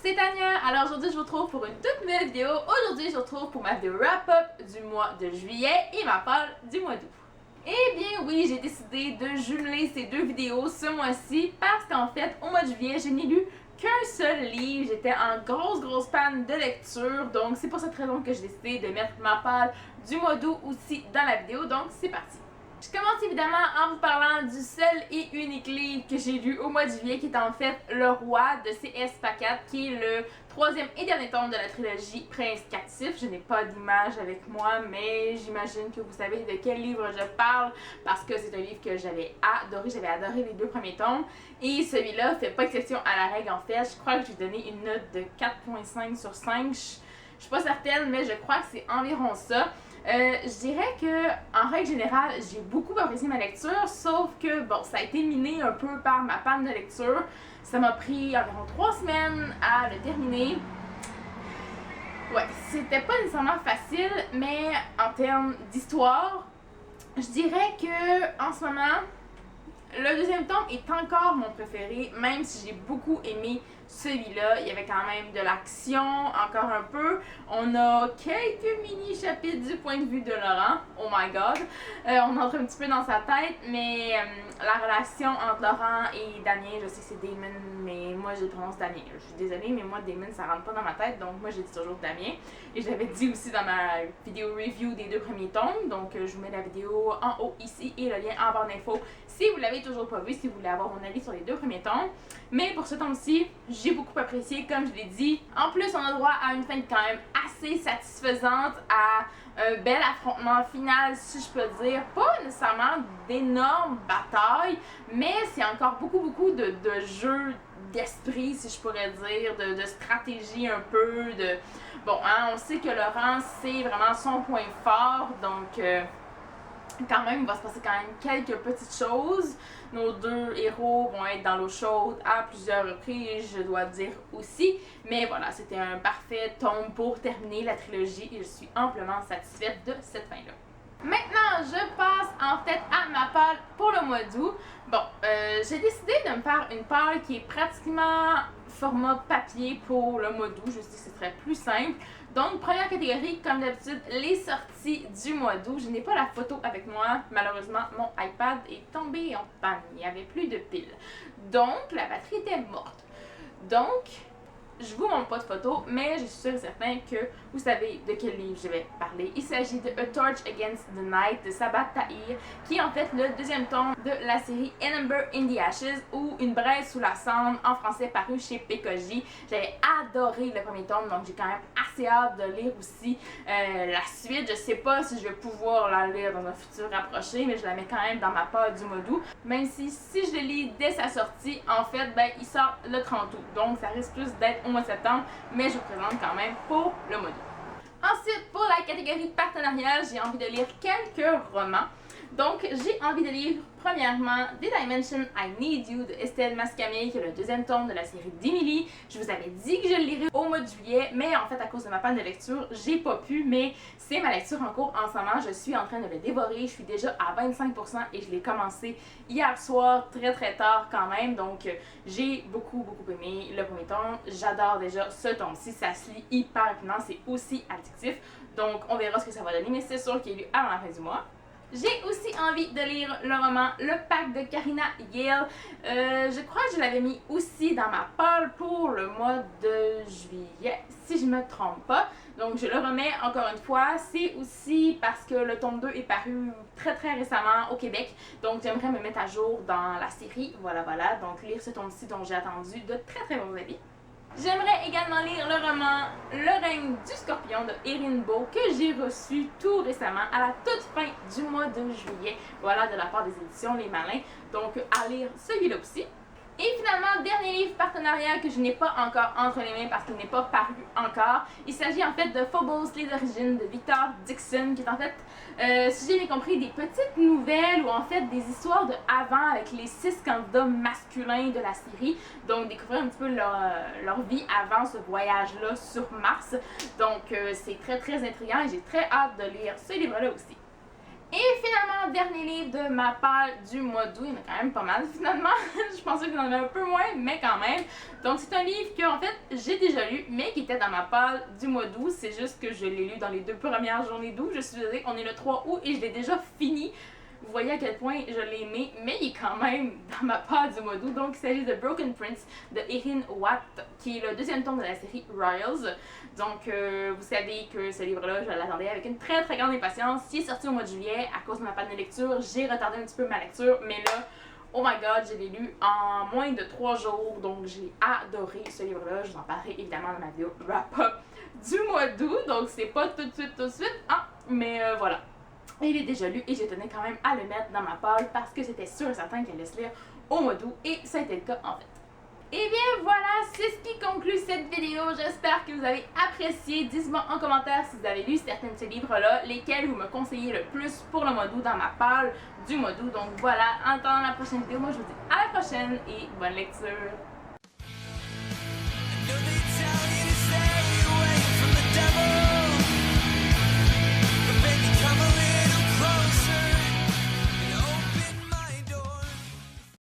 c'est Tania. Alors aujourd'hui je vous retrouve pour une toute nouvelle vidéo. Aujourd'hui je vous retrouve pour ma vidéo wrap-up du mois de juillet et ma pâle du mois d'août. Eh bien oui, j'ai décidé de jumeler ces deux vidéos ce mois-ci parce qu'en fait au mois de juillet je n'ai lu qu'un seul livre. J'étais en grosse panne de lecture, donc c'est pour cette raison que j'ai décidé de mettre ma pâle du mois d'août aussi dans la vidéo, donc c'est parti. Je commence évidemment en vous parlant du seul et unique livre que j'ai lu au mois de juillet, qui est en fait Le Roi de C.S. Pacat, qui est le troisième et dernier tome de la trilogie Prince Captif. Je n'ai pas d'image avec moi, mais j'imagine que vous savez de quel livre je parle, parce que c'est un livre que j'avais adoré les deux premiers tomes, et celui-là fait pas exception à la règle en fait. Je crois que je vais donner une note de 4.5 sur 5. Je suis pas certaine, mais je crois que c'est environ ça. Je dirais que, en règle générale, j'ai beaucoup apprécié ma lecture, sauf que, bon, ça a été miné un peu par ma panne de lecture. Ça m'a pris environ 3 semaines à le terminer. Ouais, c'était pas nécessairement facile, mais en termes d'histoire, je dirais que, en ce moment, le deuxième tome est encore mon préféré, même si j'ai beaucoup aimé celui-là. Il y avait quand même de l'action, encore un peu. On a quelques mini-chapitres du point de vue de Laurent. Oh my god. On entre un petit peu dans sa tête, mais la relation entre Laurent et Damien, je sais que c'est Damon, mais moi je le prononce Damien. Je suis désolée, mais moi Damon ça rentre pas dans ma tête, donc moi je dis toujours Damien. Et je l'avais dit aussi dans ma vidéo review des deux premiers tomes, donc je vous mets la vidéo en haut ici et le lien en barre d'infos si vous l'avez toujours pas vu, si vous voulez avoir mon avis sur les deux premiers tomes. Mais pour ce tome-ci, j'ai beaucoup apprécié, comme je l'ai dit. En plus, on a droit à une fin quand même assez satisfaisante, à un bel affrontement final, si je peux dire. Pas nécessairement d'énormes batailles, mais c'est encore beaucoup de jeux d'esprit, si je pourrais dire, de stratégie un peu, de... Bon, hein, on sait que Laurent, c'est vraiment son point fort, donc... quand même, il va se passer quand même quelques petites choses. Nos deux héros vont être dans l'eau chaude à plusieurs reprises, je dois dire aussi. Mais voilà, c'était un parfait tome pour terminer la trilogie et je suis amplement satisfaite de cette fin-là. Maintenant, je passe en fait à ma pâle pour le mois d'août. Bon, j'ai décidé de me faire une pâle qui est pratiquement format papier pour le mois d'août. Je me suis dit que ce serait plus simple. Donc, première catégorie, comme d'habitude, les sorties du mois d'août. Je n'ai pas la photo avec moi. Malheureusement, mon iPad est tombé en panne. Il n'y avait plus de piles. Donc, la batterie était morte. Donc, je vous montre pas de photo, mais je suis sûre et certain que vous savez de quel livre je vais parler. Il s'agit de A Torch Against the Night de Sabaa Tahir, qui est en fait le deuxième tome de la série An Ember in the Ashes, ou Une braise sous la cendre, en français paru chez Pekoji. J'avais adoré le premier tome, donc j'ai quand même assez hâte de lire aussi la suite. Je sais pas si je vais pouvoir la lire dans un futur rapproché, mais je la mets quand même dans ma pâle du mois d'août. Même si je le lis dès sa sortie, en fait, ben, il sort le 30 août, donc ça risque plus d'être au mois de septembre, mais je vous présente quand même pour le mois d'août. Ensuite, pour la catégorie partenariat, j'ai envie de lire quelques romans. Donc, j'ai envie de lire, premièrement, Did I Mention I Need You de Estelle Mascamé, qui est le deuxième tome de la série d'Emily. Je vous avais dit que je le lirais au mois de juillet, mais en fait, à cause de ma panne de lecture, j'ai pas pu, mais c'est ma lecture en cours en ce moment. Je suis en train de le dévorer, je suis déjà à 25% et je l'ai commencé hier soir, très tard quand même. Donc, j'ai beaucoup aimé le premier tome. J'adore déjà ce tome-ci, ça se lit hyper rapidement, c'est aussi addictif. Donc, on verra ce que ça va donner, mais c'est sûr qu'il est lu avant la fin du mois. J'ai aussi envie de lire le roman Le Pacte de Karina Yale. Je crois que je l'avais mis aussi dans ma pâle pour le mois de juillet, si je me trompe pas. Donc je le remets encore une fois. C'est aussi parce que le tome 2 est paru très récemment au Québec. Donc j'aimerais me mettre à jour dans la série. Voilà. Donc lire ce tome-ci dont j'ai attendu de très bons avis. J'aimerais également lire le roman Le règne du scorpion de Erin Bow, que j'ai reçu tout récemment à la toute fin du mois de juillet. Voilà, de la part des éditions Les Malins. Donc à lire celui-là aussi. Et finalement, dernier livre partenariat que je n'ai pas encore entre les mains parce qu'il n'est pas paru encore. Il s'agit en fait de Phobos, les origines de Victor Dixon, qui est en fait, si j'ai bien compris, des petites nouvelles ou en fait des histoires de avant avec les 6 candidats masculins de la série. Donc découvrir un petit peu leur vie avant ce voyage-là sur Mars. Donc c'est très intriguant et j'ai très hâte de lire ce livre-là aussi. Et finalement, dernier livre de ma palle du mois d'août. Il y en a quand même pas mal finalement. Je pensais qu'il y en avait un peu moins, mais quand même. Donc c'est un livre que en fait j'ai déjà lu, mais qui était dans ma palle du mois d'août. C'est juste que je l'ai lu dans les 2 premières journées d'août. Je suis désolée, on est le 3 août et je l'ai déjà fini. Vous voyez à quel point je l'ai aimé, mais il est quand même dans ma palle du mois d'août. Donc il s'agit de Broken Prince de Erin Watt, qui est le 2e tome de la série Royals. Donc vous savez que ce livre-là, je l'attendais avec une très grande impatience. Il est sorti au mois de juillet à cause de ma panne de lecture. J'ai retardé un petit peu ma lecture, mais là, oh my god, je l'ai lu en moins de 3 jours. Donc j'ai adoré ce livre-là. Je vous en parlerai évidemment dans ma vidéo wrap-up du mois d'août. Donc c'est pas tout de suite, hein, mais voilà. Il est déjà lu et je tenais quand même à le mettre dans ma palle parce que j'étais sûre et certain qu'elle allait se lire au mois d'août et ça a été le cas en fait. Et bien voilà, c'est ce qui conclut cette vidéo. J'espère que vous avez apprécié. Dites-moi en commentaire si vous avez lu certains de ces livres-là, lesquels vous me conseillez le plus pour le mois d'août dans ma palle du mois d'août. Donc voilà, en attendant la prochaine vidéo, moi je vous dis à la prochaine et bonne lecture.